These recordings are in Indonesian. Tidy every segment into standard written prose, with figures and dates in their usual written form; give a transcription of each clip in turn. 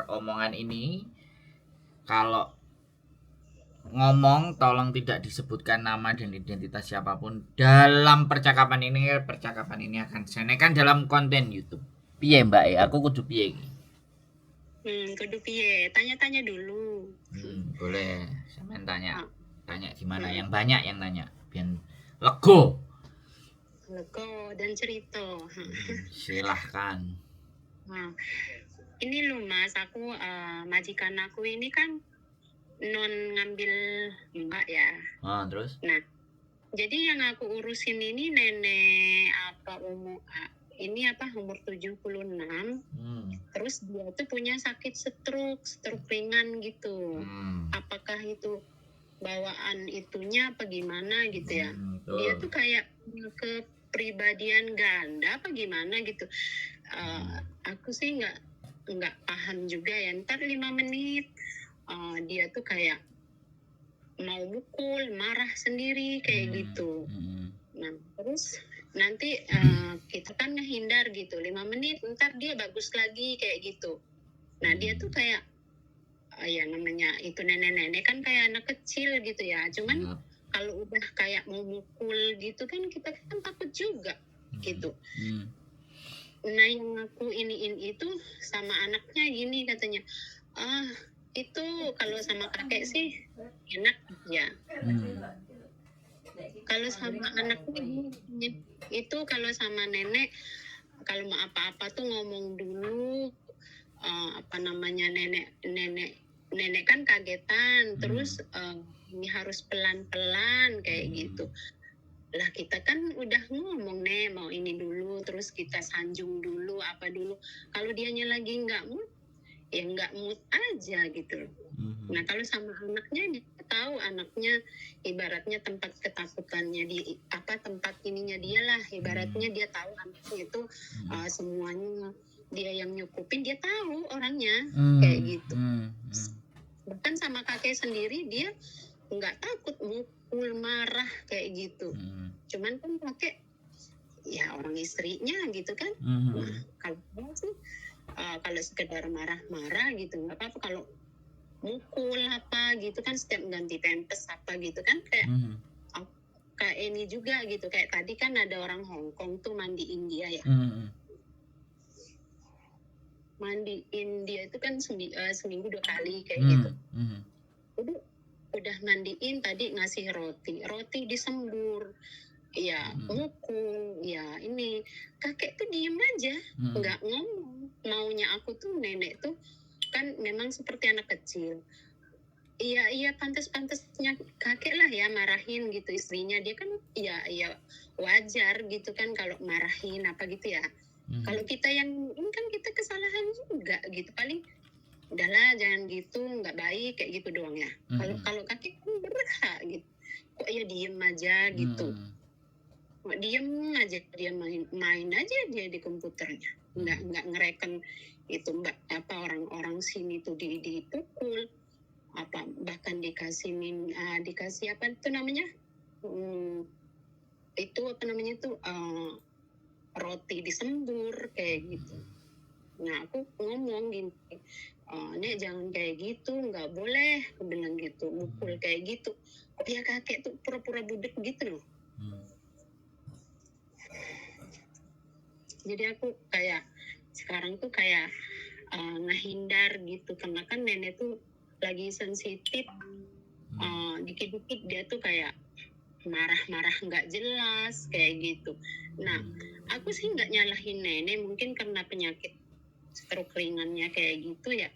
mendengar omongan ini, kalau ngomong tolong tidak disebutkan nama dan identitas siapapun dalam percakapan ini. Percakapan ini akan senekan dalam konten YouTube. Piye Mbak ya? Aku kudu piye iki? Kudu piye? Tanya-tanya dulu. Boleh. Sampean tanya. Ah, Tanya gimana? Yang banyak yang nanya. Biar lego. Lego dan cerita. Silahkan. Nah, ini loh Mas, aku majikan aku ini kan non ngambil mbak ya. Terus? Nah, jadi yang aku urusin ini nenek umur 76. Terus dia tuh punya sakit stroke ringan gitu. Apakah itu bawaan itunya apa gimana gitu ya? Dia tuh kayak kepribadian ganda apa gimana gitu. Aku sih nggak paham juga ya. Ntar 5 menit dia tuh kayak mau mukul, marah sendiri kayak gitu. Nah, terus nanti kita kan ngehindar gitu 5 menit, ntar dia bagus lagi kayak gitu. Nah, dia tuh kayak ya namanya itu nenek-nenek kan kayak anak kecil gitu ya. Cuman kalau udah kayak mau mukul gitu kan kita kan takut juga gitu. Nah, yang aku iniin itu sama anaknya gini katanya, itu kalau sama kakek sih enak ya. Kalau sama anaknya gini, itu kalau sama nenek, kalau mau apa-apa tuh ngomong dulu, nenek kan kagetan, terus ini harus pelan-pelan kayak gitu. Lah kita kan udah ngomong mau ini dulu, terus kita sanjung dulu apa dulu. Kalau dianya lagi nggak mood, ya nggak mood aja gitu. Nah kalau sama anaknya dia tahu anaknya ibaratnya tempat ketakutannya di tempat ininya dia lah, ibaratnya dia tahu anaknya itu semuanya dia yang nyukupin, dia tahu orangnya kayak gitu. Bahkan sama kakek sendiri dia nggak takut mukul marah kayak gitu. Cuman kan kakek ya orang istrinya gitu kan. Nah kalau sih kalau sekedar marah-marah gitu nggak apa-apa. Kalau mukul apa gitu kan setiap ganti pempes apa gitu kan kayak ini juga gitu. Kayak tadi kan ada orang Hong Kong tuh mandiin dia ya. Mandiin dia itu kan seminggu 2 kali kayak gitu. Udah mandiin, tadi ngasih roti disembur, ya mukul, ya ini kakek tuh diem aja, nggak ngomong. Maunya aku tuh nenek tuh kan memang seperti anak kecil. Iya pantas-pantasnya kakek lah ya marahin gitu istrinya. Dia kan ya wajar gitu kan kalau marahin apa gitu ya. Kalau kita yang ini kan kita kesalahan juga gitu, paling udahlah jangan gitu, nggak baik kayak gitu doang ya. Kalau kakek kan berhak gitu, kok ya diem aja gitu. Diem aja dia main aja dia di komputernya, nggak ngereken itu orang-orang sini tuh dipukul bahkan dikasih apa itu namanya itu apa namanya tuh roti disembur kayak gitu. Nah aku ngomong gini, Nek jangan kayak gitu, nggak boleh, aku bilang gitu, mukul kayak gitu. Kok ya kakek tuh pura-pura budek gitu loh. Jadi aku kayak sekarang tuh kayak ngehindar gitu, karena kan nenek tuh lagi sensitif, dikit-dikit dia tuh kayak marah-marah nggak jelas kayak gitu. Nah aku sih nggak nyalahin nenek, mungkin karena penyakit stroke ringannya kayak gitu ya.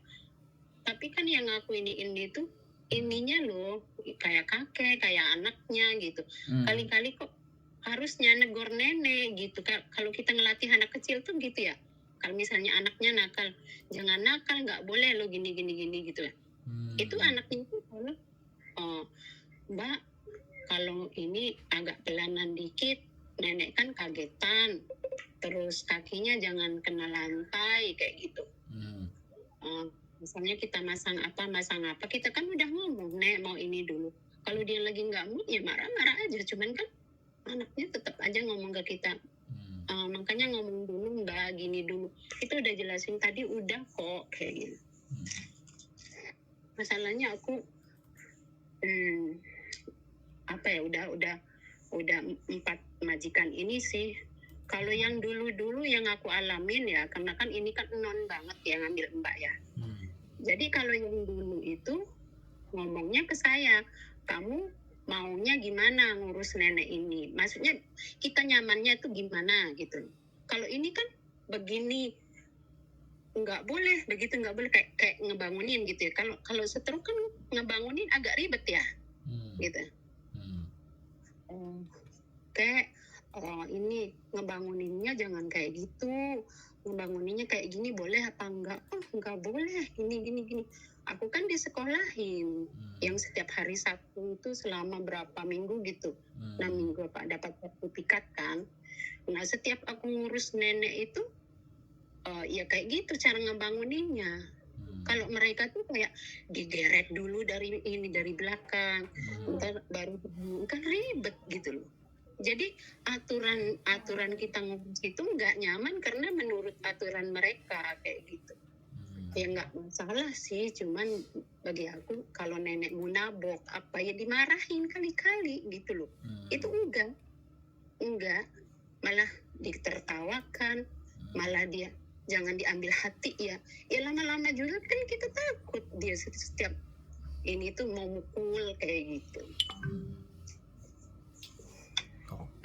Tapi kan yang aku ini tuh ininya loh kayak kakek, kayak anaknya gitu. Kali-kali kok harusnya negor nenek gitu. Kalau kita ngelatih anak kecil tuh gitu ya. Kalau misalnya anaknya nakal, jangan nakal, nggak boleh lo gini gitu ya. Itu anaknya itu kalau Mbak, kalau ini agak pelanan dikit, nenek kan kagetan, terus kakinya jangan kena lantai kayak gitu. Misalnya kita masang apa, kita kan udah ngomong, Nek mau ini dulu. Kalau dia lagi nggak mood ya marah-marah aja, cuman kan anaknya tetap aja ngomong ke kita. Makanya ngomong dulu Mbak, gini dulu. Itu udah jelasin tadi, udah kok kayak gitu. Masalahnya aku apa ya, udah 4 majikan ini sih. Kalau yang dulu yang aku alamin ya, karena kan ini kan non banget yang ngambil Mbak ya. Jadi kalau yang dulu itu ngomongnya ke saya, kamu maunya gimana ngurus nenek ini? Maksudnya kita nyamannya itu gimana gitu. Kalau ini kan begini, nggak boleh begitu, nggak boleh kayak ngebangunin gitu ya. Kalau setruk kan ngebangunin agak ribet ya, gitu. Kayak ini ngebanguninnya jangan kayak gitu, ngebanguninnya kayak gini boleh apa enggak? Oh enggak boleh, gini. Aku kan disekolahin yang setiap hari Sabtu itu selama berapa minggu gitu, 6 minggu Pak, dapat sertifikat kan. Nah setiap aku ngurus nenek itu ya kayak gitu cara ngebanguninnya. Kalau mereka tuh kayak digeret dulu dari belakang, ntar baru kan ribet gitu loh. Jadi aturan kita ngurus itu nggak nyaman karena menurut aturan mereka kayak gitu. Ya nggak masalah sih, cuman bagi aku kalau nenekmu nabok apa ya dimarahin kali-kali gitu loh. Itu enggak, malah ditertawakan, malah dia jangan diambil hati ya. Ya lama-lama juga kan kita takut dia setiap ini tuh mau mukul kayak gitu.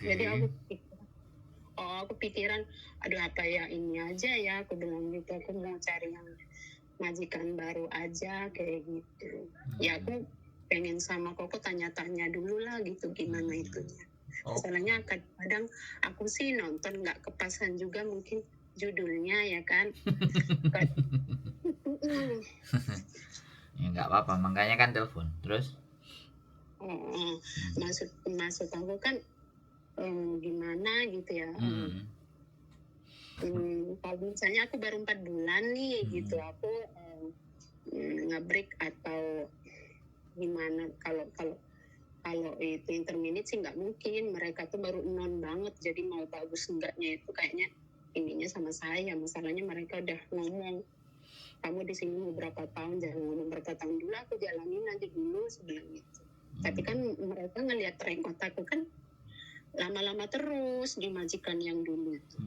Jadi aku pikiran, aduh apa ya ini aja ya, aku bilang gitu, aku mau cari yang majikan baru aja kayak gitu. Ya aku pengen sama Koko tanya-tanya dulu lah gitu gimana itunya. Soalnya kadang aku sih nonton nggak kepasan juga mungkin judulnya ya kan. Ya nggak apa-apa, makanya kan telepon. Terus? Maksud aku kan gimana gitu ya. Kalau misalnya aku baru 4 bulan nih gitu, aku nge-break atau gimana, kalau itu interminute sih nggak mungkin, mereka tuh baru non banget, jadi mau bagus enggaknya itu kayaknya ininya sama saya. Masalahnya mereka udah ngomong, kamu di sini mau berapa tahun, jangan ngomong berapa tahun dulu, aku jalanin aja dulu sebelum itu. Tapi kan mereka ngelihat rekod aku kan lama-lama terus di majikan yang dulu itu.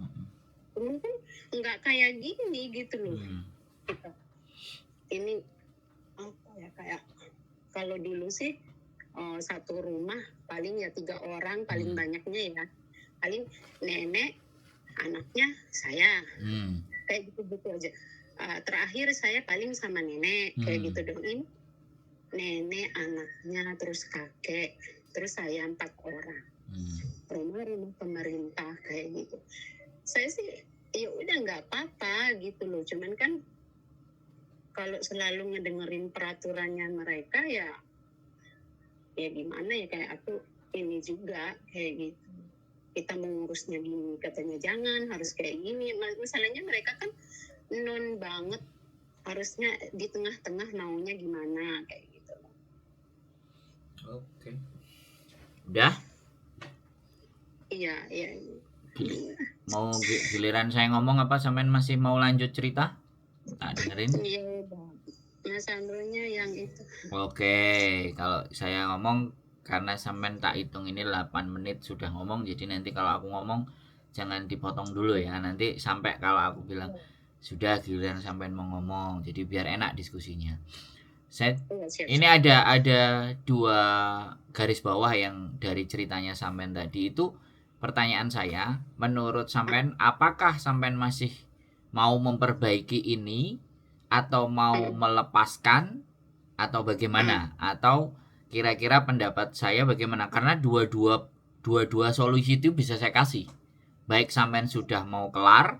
Mungkin nggak kayak gini gitu loh. Ini apa ya, kayak kalau dulu sih satu rumah paling ya 3 orang, paling banyaknya ya paling nenek, anaknya, saya, kayak gitu aja. Terakhir saya paling sama nenek kayak gitu dong. Ini nenek, anaknya, terus kakek, terus saya 4 orang. Rumah pemerintah kayak gitu. Saya sih ya udah nggak apa-apa gitu loh. Cuman kan kalau selalu ngedengerin peraturannya mereka ya gimana ya, kayak aku ini juga kayak gitu. Kita mengurusnya gini, katanya jangan, harus kayak gini. Masalahnya mereka kan non banget, harusnya di tengah-tengah maunya gimana kayak gitu. Oke. Udah? Iya. Mau giliran saya ngomong apa sampean masih mau lanjut cerita? Tak dengerin? Iya, Mas Andronya yang itu. Oke, kalau saya ngomong karena sampean tak hitung ini 8 menit sudah ngomong, jadi nanti kalau aku ngomong jangan dipotong dulu ya. Nanti sampai kalau aku bilang sudah giliran sampean mau ngomong, jadi biar enak diskusinya. Ini ada 2 garis bawah yang dari ceritanya sampean tadi itu. Pertanyaan saya, menurut sampean apakah sampean masih mau memperbaiki ini atau mau melepaskan atau bagaimana? Atau kira-kira pendapat saya bagaimana? Karena dua solusi itu bisa saya kasih. Baik sampean sudah mau kelar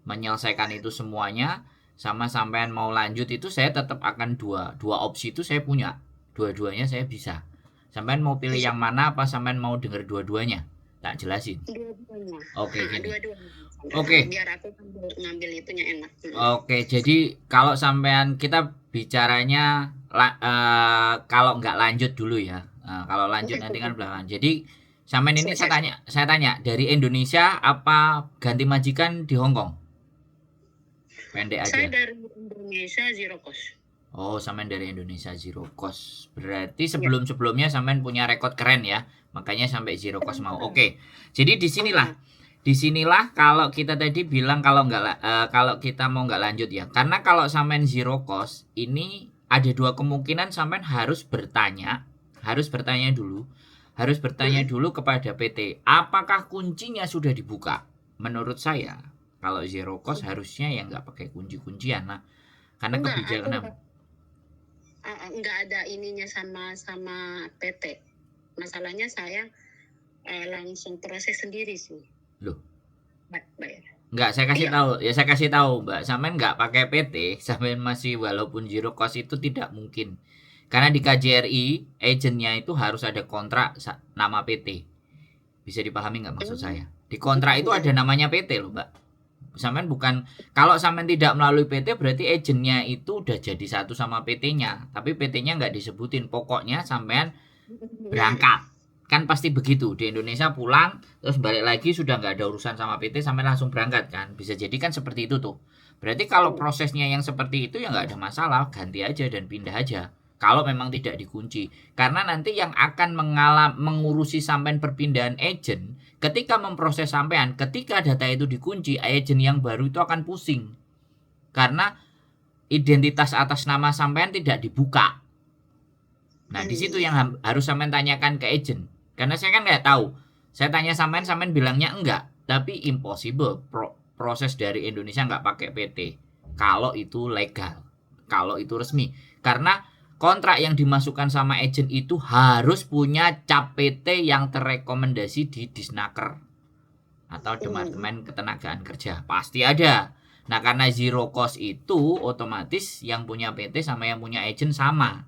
menyelesaikan itu semuanya, sama sampean mau lanjut, itu saya tetap akan dua opsi itu saya punya. Dua-duanya saya bisa. Sampean mau pilih yang mana, apa sampean mau denger dua-duanya? Tak jelasin. Dua-duanya. Oke, gini. Oke. Biar aku ngambil itunya enak. Oke, jadi kalau sampean kita bicaranya kalau nggak lanjut dulu ya. Kalau lanjut nanti kan belakangan. Jadi sampean ini saya tanya dari Indonesia apa ganti majikan di Hong Kong? Pendek Saya aja. dari Indonesia zero cost. Oh, sampean dari Indonesia zero cost. Berarti Ya. sebelum-sebelumnya sampean punya rekod keren ya. Makanya sampai zero cost mau. Oke. Jadi disinilah kalau kita tadi bilang kalau kita mau nggak lanjut ya. Karena kalau sampean zero cost ini ada dua kemungkinan sampean harus bertanya dulu. Harus bertanya dulu kepada PT, apakah kuncinya sudah dibuka? Menurut saya, kalau zero cost harusnya ya nggak pakai kunci-kuncian. Nah, karena kebijakan nggak ada ininya sama PT. Masalahnya saya langsung proses sendiri sih. Loh, Bayar. nggak, saya kasih Iya. tahu ya, saya kasih tahu Mbak, sampean nggak pakai PT, sampean masih walaupun zero cost itu tidak mungkin. Karena di KJRI agentnya itu harus ada kontrak nama PT. Bisa dipahami nggak maksud saya? Di kontrak itu ada namanya PT loh Mbak. Sampean bukan, kalau sampean tidak melalui PT berarti agentnya itu udah jadi satu sama PT-nya, tapi PT-nya nggak disebutin. Pokoknya sampean berangkat, kan pasti begitu di Indonesia, pulang terus balik lagi sudah nggak ada urusan sama PT sampai langsung berangkat kan, bisa jadi kan seperti itu tuh. Berarti kalau prosesnya yang seperti itu ya nggak ada masalah, ganti aja dan pindah aja kalau memang tidak dikunci. Karena nanti yang akan mengurusi sampean perpindahan agent ketika memproses sampean, ketika data itu dikunci, agent yang baru itu akan pusing karena identitas atas nama sampean tidak dibuka. Nah, di situ yang harus sampean tanyakan ke agent. Karena saya kan nggak tahu. Saya tanya sampean bilangnya enggak. Tapi impossible. Proses dari Indonesia nggak pakai PT. Kalau itu legal. Kalau itu resmi. Karena kontrak yang dimasukkan sama agent itu harus punya cap PT yang terrekomendasi di Disnaker. Atau Departemen Ketenagaan Kerja. Pasti ada. Nah, karena zero cost itu otomatis yang punya PT sama yang punya agent sama.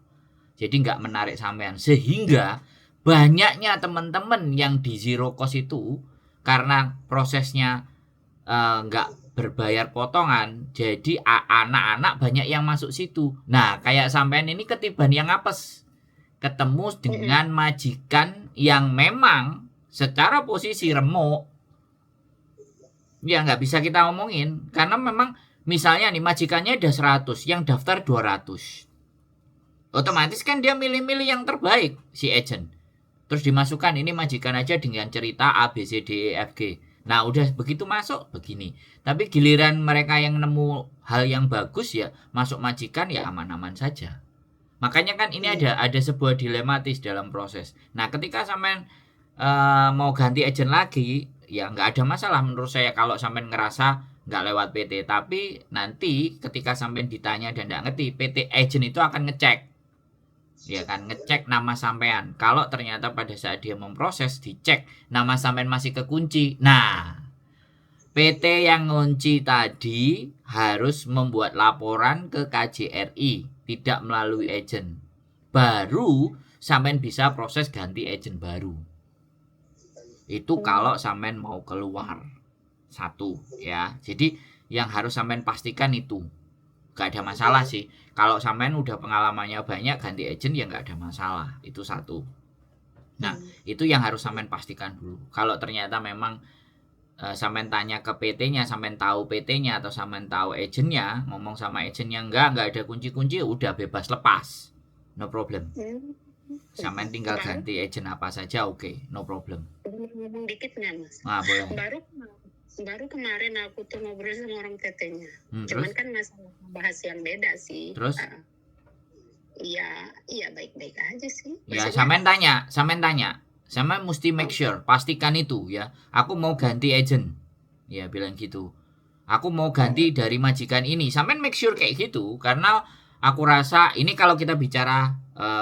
Jadi nggak menarik sampean, sehingga banyaknya teman-teman yang di zero cost itu karena prosesnya nggak berbayar potongan, jadi anak-anak banyak yang masuk situ. Nah, kayak sampean ini ketiban yang apes, ketemu dengan majikan yang memang secara posisi remuk, ya nggak bisa kita ngomongin, karena memang misalnya nih majikannya ada 100, yang daftar 200. Otomatis kan dia milih-milih yang terbaik si agent. Terus dimasukkan ini majikan aja dengan cerita A, B, C, D, E, F, G. Nah udah begitu masuk begini. Tapi giliran mereka yang nemu hal yang bagus ya masuk majikan ya aman-aman saja. Makanya kan ini ada sebuah dilematis dalam proses. Nah ketika sampean mau ganti agent lagi ya nggak ada masalah menurut saya kalau sampean ngerasa nggak lewat PT. Tapi nanti ketika sampean ditanya dan nggak ngerti, PT agent itu akan ngecek. Ya kan, ngecek nama sampean. Kalau ternyata pada saat dia memproses dicek nama sampean masih kekunci. Nah, PT yang ngunci tadi harus membuat laporan ke KJRI, tidak melalui agent. Baru sampean bisa proses ganti agent baru. Itu kalau sampean mau keluar. Satu ya. Jadi yang harus sampean pastikan itu. Gak ada masalah sih. Kalau sampean udah pengalamannya banyak ganti agent ya gak ada masalah. Itu satu. Nah, itu yang harus sampean pastikan dulu. Kalau ternyata memang sampean tanya ke PT-nya, sampean tahu PT-nya atau sampean tahu agentnya, ngomong sama agentnya enggak ada kunci-kunci, udah bebas lepas. No problem. Sampean tinggal ganti agent apa saja, oke, no problem. Ngomong dikit nggak Mas? Nah, boleh. Baru kemarin aku tuh ngobrol sama orang PT-nya. Terus? Cuman kan masalah bahas yang beda sih. Terus? Iya baik-baik aja sih. Ya, sampean tanya. Sampean mesti make sure, pastikan itu ya. Aku mau ganti agent. Ya, bilang gitu. Aku mau ganti dari majikan ini. Sampean make sure kayak gitu karena aku rasa ini kalau kita bicara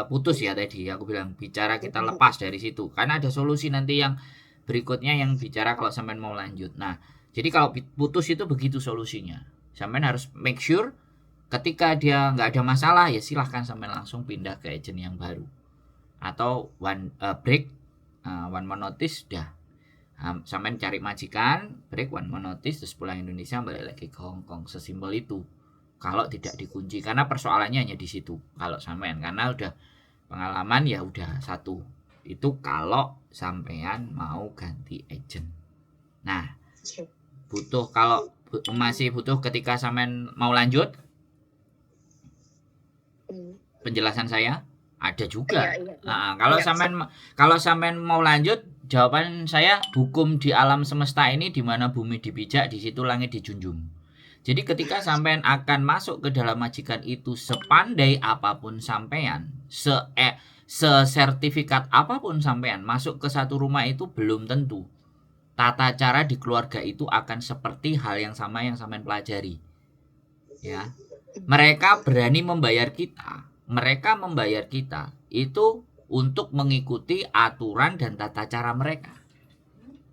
putus ya tadi, aku bilang bicara kita lepas dari situ. Karena ada solusi nanti yang berikutnya yang bicara kalau sampean mau lanjut. Nah, jadi kalau putus itu begitu solusinya. Sampean harus make sure ketika dia nggak ada masalah ya silahkan sampean langsung pindah ke agent yang baru. Atau one more notice dah. Sampean cari majikan, break one more notice terus pulang Indonesia balik lagi ke Hong Kong. Sesimpel itu. Kalau tidak dikunci karena persoalannya hanya di situ. Kalau sampean karena udah pengalaman ya udah satu. Itu kalau sampean mau ganti agent. Nah, butuh kalau masih butuh ketika sampean mau lanjut penjelasan saya? Ada juga. Iya. Kalau sampean mau lanjut, jawaban saya hukum di alam semesta ini di mana bumi dipijak, di situ langit dijunjung. Jadi ketika sampean akan masuk ke dalam majikan itu, sepandai apapun sampean, sertifikat apapun sampean, masuk ke satu rumah itu belum tentu tata cara di keluarga itu akan seperti hal yang sama yang sampean pelajari. Ya. Mereka berani membayar kita. Mereka membayar kita itu untuk mengikuti aturan dan tata cara mereka.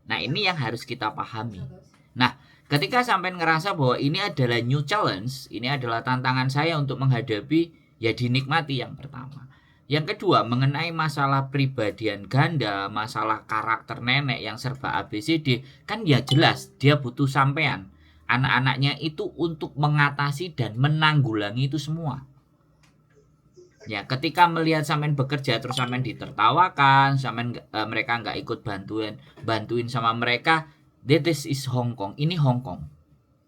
Nah, ini yang harus kita pahami. Nah, ketika sampai ngerasa bahwa ini adalah new challenge, ini adalah tantangan saya untuk menghadapi, ya dinikmati yang pertama. Yang kedua, mengenai masalah pribadian ganda, masalah karakter nenek yang serba ABCD, kan ya jelas dia butuh sampean. Anak-anaknya itu untuk mengatasi dan menanggulangi itu semua. Ya, ketika melihat sampean bekerja terus sampean ditertawakan, sampean mereka nggak ikut bantuin sama mereka, this is Hong Kong. Ini Hong Kong.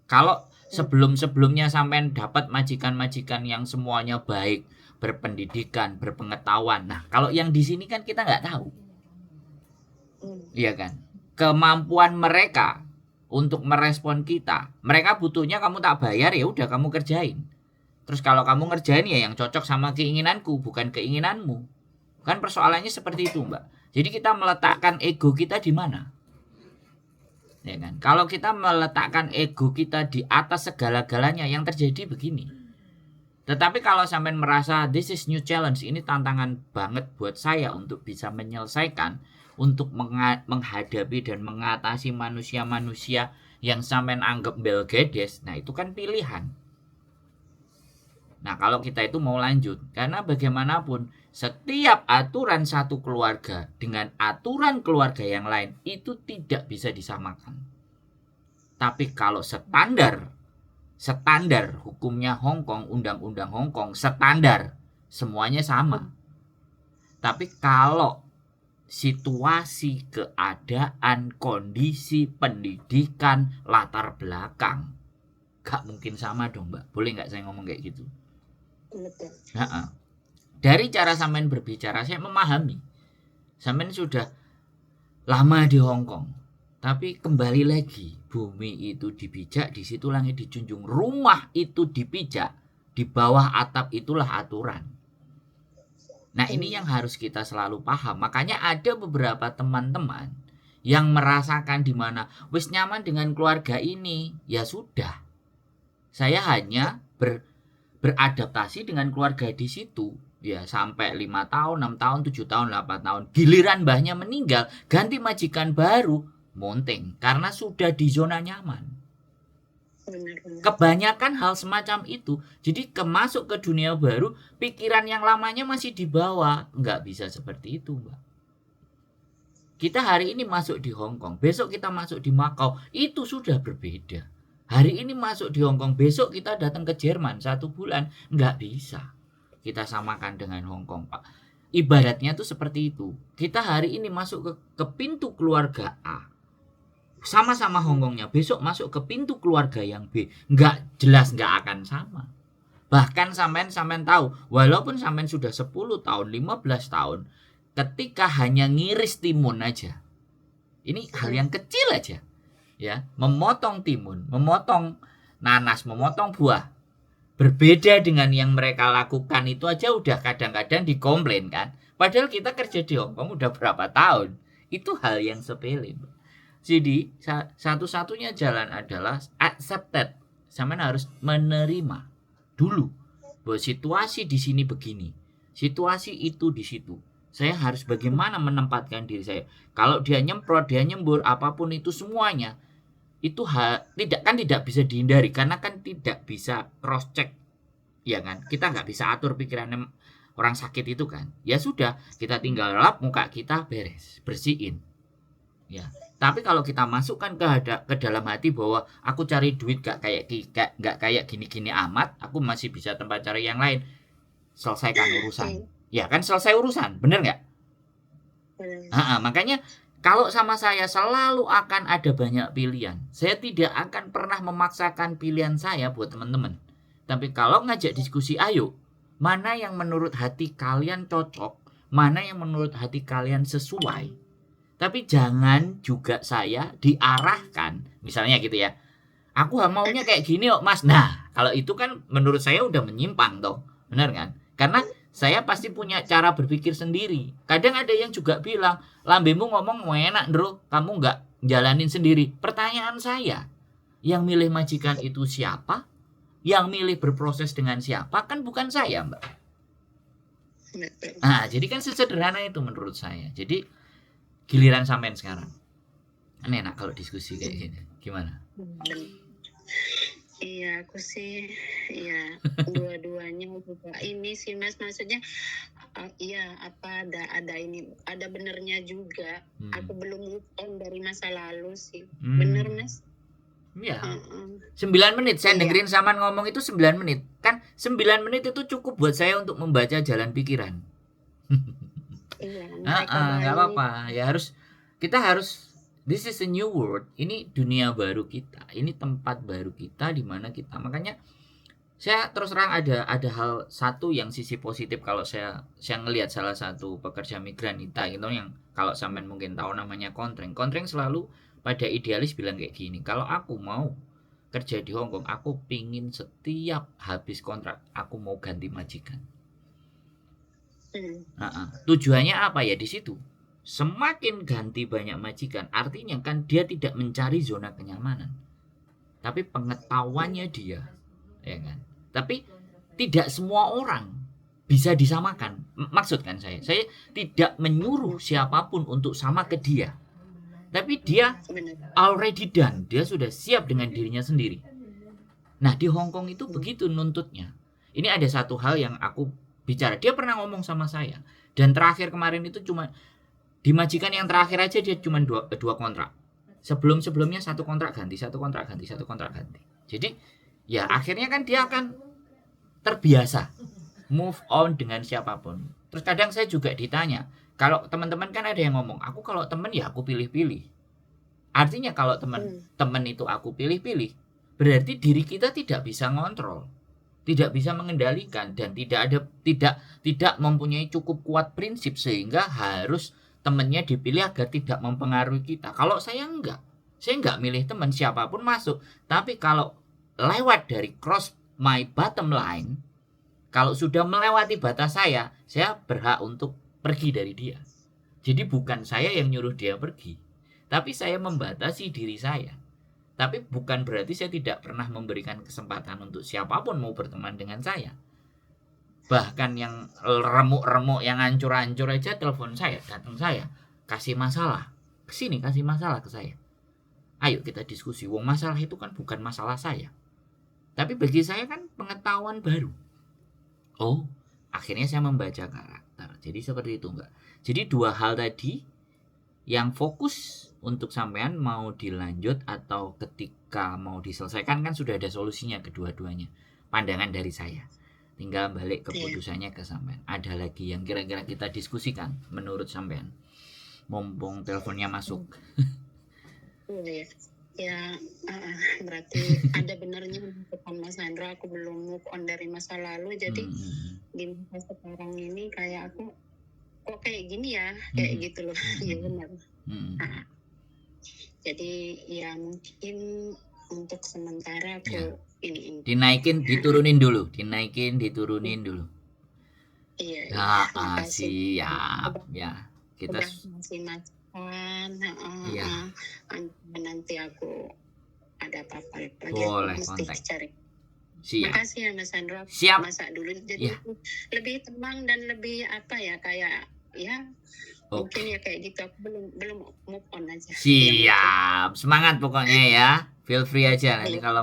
Kalau sebelum-sebelumnya sampean dapat majikan-majikan yang semuanya baik, berpendidikan, berpengetahuan. Nah, kalau yang di sini kan kita nggak tahu. Iya kan? Kemampuan mereka untuk merespon kita, mereka butuhnya kamu tak bayar, ya udah kamu kerjain. Terus kalau kamu ngerjain ya yang cocok sama keinginanku, bukan keinginanmu. Kan persoalannya seperti itu, Mbak. Jadi kita meletakkan ego kita di mana? Ya kan? Kalau kita meletakkan ego kita di atas segala-galanya, yang terjadi begini. Tetapi kalau sampai merasa this is new challenge, ini tantangan banget buat saya untuk bisa menyelesaikan, untuk menghadapi dan mengatasi manusia-manusia yang sampai anggap belgedes, nah itu kan pilihan. Nah, kalau kita itu mau lanjut, karena bagaimanapun setiap aturan satu keluarga dengan aturan keluarga yang lain itu tidak bisa disamakan. Tapi kalau standar hukumnya Hong Kong, undang-undang Hong Kong, standar semuanya sama. Tapi kalau situasi, keadaan, kondisi, pendidikan, latar belakang, gak mungkin sama dong, Mbak. Boleh gak saya ngomong kayak gitu? Nah, dari cara sampean berbicara saya memahami sampean sudah lama di Hong Kong, tapi kembali lagi bumi itu dipijak, di situ langit dijunjung, rumah itu dipijak, di bawah atap itulah aturan. Nah, ini yang harus kita selalu paham. Makanya ada beberapa teman-teman yang merasakan di mana wis nyaman dengan keluarga ini, ya sudah, saya hanya beradaptasi dengan keluarga di situ, ya sampai 5 tahun, 6 tahun, 7 tahun, 8 tahun. Giliran mbahnya meninggal, ganti majikan baru, monteng karena sudah di zona nyaman. Kebanyakan hal semacam itu. Jadi masuk ke dunia baru, pikiran yang lamanya masih dibawa. Nggak bisa seperti itu, Mbak. Kita hari ini masuk di Hong Kong, besok kita masuk di Makau, itu sudah berbeda. Hari ini masuk di Hong Kong, besok kita datang ke Jerman 1 bulan. Nggak bisa kita samakan dengan Hong Kong, Pak. Ibaratnya tuh seperti itu. Kita hari ini masuk ke pintu keluarga A, sama-sama Hong Kongnya, besok masuk ke pintu keluarga yang B. Nggak jelas, nggak akan sama. Bahkan sampean tahu, walaupun sampean sudah 10 tahun, 15 tahun, ketika hanya ngiris timun aja, ini hal yang kecil aja, ya, memotong timun, memotong nanas, memotong buah, berbeda dengan yang mereka lakukan itu aja udah kadang-kadang dikomplain kan. Padahal kita kerja di Hong Kong udah berapa tahun, itu hal yang sepele. Jadi satu-satunya jalan adalah accepted. Sampean harus menerima dulu bahwa situasi di sini begini, situasi itu di situ. Saya harus bagaimana menempatkan diri saya. Kalau dia nyemprot, dia nyembur, apapun itu semuanya, itu tidak bisa dihindari karena kan tidak bisa cross check, ya kan? Kita nggak bisa atur pikirannya orang sakit itu kan. Ya sudah, kita tinggal lap muka kita beres, bersihin. Ya. Tapi kalau kita masukkan ke dalam hati bahwa aku cari duit gak kayak gini-gini amat, aku masih bisa tempat cari yang lain, selesaikan urusan. Ya kan selesai urusan, bener nggak? Makanya Kalau sama saya selalu akan ada banyak pilihan. Saya tidak akan pernah memaksakan pilihan saya buat teman-teman. Tapi kalau ngajak diskusi, ayo, mana yang menurut hati kalian cocok, mana yang menurut hati kalian sesuai. Tapi jangan juga saya diarahkan, misalnya gitu ya. Aku maunya kayak gini kok mas. Nah, kalau itu kan menurut saya udah menyimpang toh. Benar kan? Karena saya pasti punya cara berpikir sendiri. Kadang ada yang juga bilang, lambemu ngomong enak bro, kamu nggak jalanin sendiri. Pertanyaan saya, yang milih majikan itu siapa? Yang milih berproses dengan siapa? Kan bukan saya mbak. Nah, jadi kan sesederhana itu menurut saya. Jadi giliran sampean sekarang. Ini enak kalau diskusi kayak gini. Gimana? Iya, aku sih ya dua-duanya juga ini sih mas, maksudnya iya apa ada ini ada benernya juga. Aku belum move on dari masa lalu sih. Bener mas? Iya. 9 menit saya dengerin Saman ngomong itu 9 menit. Kan 9 menit itu cukup buat saya untuk membaca jalan pikiran. Iya, nggak apa-apa. Ya kita harus this is a new world. Ini dunia baru kita. Ini tempat baru kita di mana kita. Makanya saya terus terang ada hal satu yang sisi positif kalau saya ngelihat salah satu pekerja migran kita gitu yang kalau sampean mungkin tahu namanya Kontreng. Kontreng selalu pada idealis bilang kayak gini, kalau aku mau kerja di Hong Kong, aku pingin setiap habis kontrak aku mau ganti majikan. Tujuannya apa ya di situ? Semakin ganti banyak majikan, artinya kan dia tidak mencari zona kenyamanan, tapi pengetahuannya dia, ya kan? Tapi tidak semua orang bisa disamakan. Maksud kan saya tidak menyuruh siapapun untuk sama ke dia, tapi dia already done, dia sudah siap dengan dirinya sendiri. Nah di Hong Kong itu begitu nuntutnya. Ini ada satu hal yang aku bicara, dia pernah ngomong sama saya, dan terakhir kemarin itu cuma di majikan yang terakhir aja dia cuma dua kontrak. Sebelumnya satu kontrak ganti, satu kontrak ganti, satu kontrak ganti. Jadi ya akhirnya kan dia akan terbiasa move on dengan siapapun. Terus kadang saya juga ditanya, kalau teman-teman kan ada yang ngomong, aku kalau teman ya aku pilih-pilih. Artinya kalau teman itu aku pilih-pilih, berarti diri kita tidak bisa ngontrol, tidak bisa mengendalikan, dan tidak mempunyai cukup kuat prinsip sehingga harus temannya dipilih agar tidak mempengaruhi kita. Kalau saya enggak milih teman, siapapun masuk. Tapi kalau lewat dari cross my bottom line, kalau sudah melewati batas saya berhak untuk pergi dari dia. Jadi bukan saya yang nyuruh dia pergi, tapi saya membatasi diri saya. Tapi bukan berarti saya tidak pernah memberikan kesempatan untuk siapapun mau berteman dengan saya. Bahkan yang remuk-remuk, yang hancur-hancur aja telepon saya, datang saya, kasih masalah, kesini kasih masalah ke saya. Ayo kita diskusi. Wong masalah itu kan bukan masalah saya, tapi bagi saya kan pengetahuan baru. Oh, akhirnya saya membaca karakter. Jadi seperti itu enggak. Jadi dua hal tadi yang fokus untuk sampean mau dilanjut atau ketika mau diselesaikan kan sudah ada solusinya kedua-duanya. Pandangan dari saya. Tinggal balik keputusannya ke sampean. Ada lagi yang kira-kira kita diskusikan menurut sampean? Mumpung teleponnya masuk. Ya, berarti ada benarnya bukan Mas Hendra, aku belum move on dari masa lalu. Jadi di masa sekarang ini kayak aku kok kayak gini ya, kayak gitu loh. Ya benar. Jadi ya mungkin untuk sementara aku ini dinaikin diturunin dulu. Iya. Siap ya. Kita masih nanti aku ada apa-apa lagi boleh aku kontak. Cari. Siap. Makasih ya Mas Hendra. Siap. Masak dulu jadi lebih tenang dan lebih apa ya kayak ya mungkin ya kayak gitu. Aku belum move on aja. Siap. Semangat pokoknya ya. Feel free aja nanti kalau